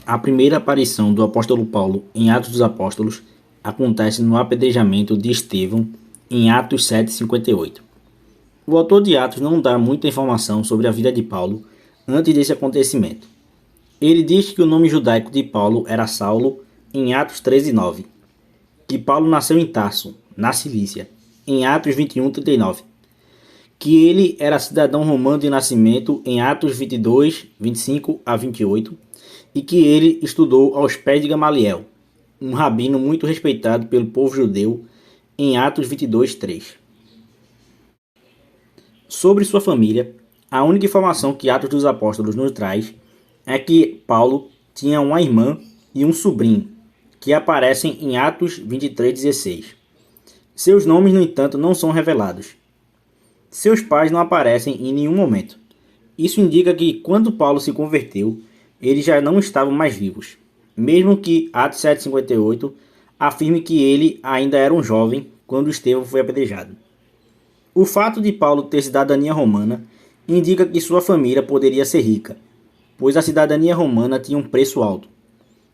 A primeira aparição do apóstolo Paulo em Atos dos Apóstolos acontece no apedrejamento de Estevão em Atos 7:58. O autor de Atos não dá muita informação sobre a vida de Paulo antes desse acontecimento. Ele diz que o nome judaico de Paulo era Saulo em Atos 13:9, que Paulo nasceu em Tarso, na Cilícia, em Atos 21:39, que ele era cidadão romano de nascimento em Atos 22:25 a 28, e que ele estudou aos pés de Gamaliel, um rabino muito respeitado pelo povo judeu, em Atos 22:3. Sobre sua família, a única informação que Atos dos Apóstolos nos traz é que Paulo tinha uma irmã e um sobrinho, que aparecem em Atos 23:16. Seus nomes, no entanto, não são revelados. Seus pais não aparecem em nenhum momento. Isso indica que, quando Paulo se converteu, eles já não estavam mais vivos, mesmo que Atos 7:58 afirme que ele ainda era um jovem quando Estevão foi apedrejado. O fato de Paulo ter cidadania romana indica que sua família poderia ser rica, pois a cidadania romana tinha um preço alto,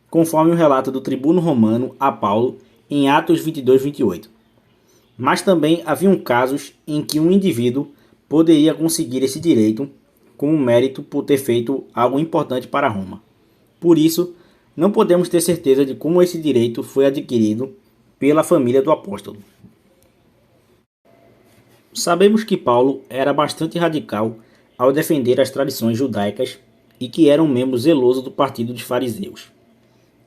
conforme o relato do tribuno romano a Paulo em Atos 22:28. Mas também haviam casos em que um indivíduo poderia conseguir esse direito como mérito por ter feito algo importante para Roma. Por isso, não podemos ter certeza de como esse direito foi adquirido pela família do apóstolo. Sabemos que Paulo era bastante radical ao defender as tradições judaicas e que era um membro zeloso do partido dos fariseus.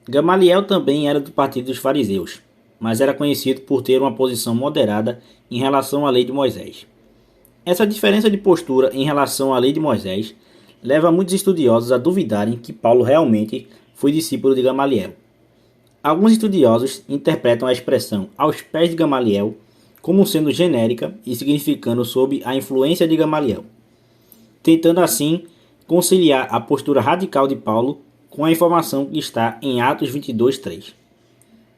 Gamaliel também era do partido dos fariseus, mas era conhecido por ter uma posição moderada em relação à lei de Moisés. Essa diferença de postura em relação à lei de Moisés leva muitos estudiosos a duvidarem que Paulo realmente foi discípulo de Gamaliel. Alguns estudiosos interpretam a expressão aos pés de Gamaliel como sendo genérica e significando sob a influência de Gamaliel, tentando assim conciliar a postura radical de Paulo com a informação que está em Atos 22:3.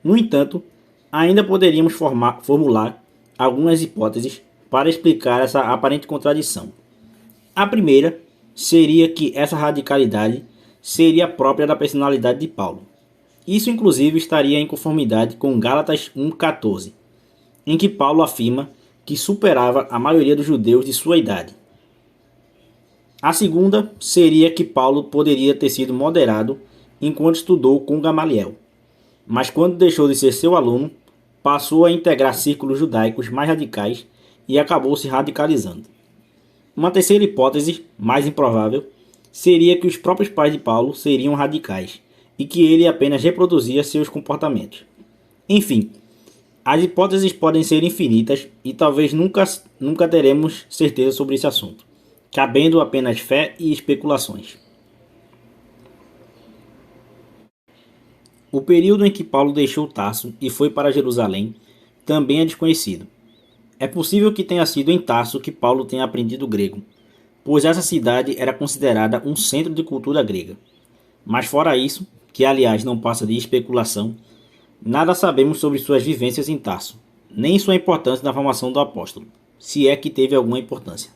No entanto, ainda poderíamos formular algumas hipóteses para explicar essa aparente contradição. A primeira seria que essa radicalidade seria própria da personalidade de Paulo. Isso inclusive estaria em conformidade com Gálatas 1:14, em que Paulo afirma que superava a maioria dos judeus de sua idade. A segunda seria que Paulo poderia ter sido moderado enquanto estudou com Gamaliel, mas quando deixou de ser seu aluno, passou a integrar círculos judaicos mais radicais e acabou se radicalizando. Uma terceira hipótese, mais improvável, seria que os próprios pais de Paulo seriam radicais e que ele apenas reproduzia seus comportamentos. Enfim, as hipóteses podem ser infinitas e talvez nunca teremos certeza sobre esse assunto, cabendo apenas fé e especulações. O período em que Paulo deixou Tarso e foi para Jerusalém também é desconhecido. É possível que tenha sido em Tarso que Paulo tenha aprendido grego, pois essa cidade era considerada um centro de cultura grega. Mas fora isso, que aliás não passa de especulação, nada sabemos sobre suas vivências em Tarso, nem sua importância na formação do apóstolo, se é que teve alguma importância.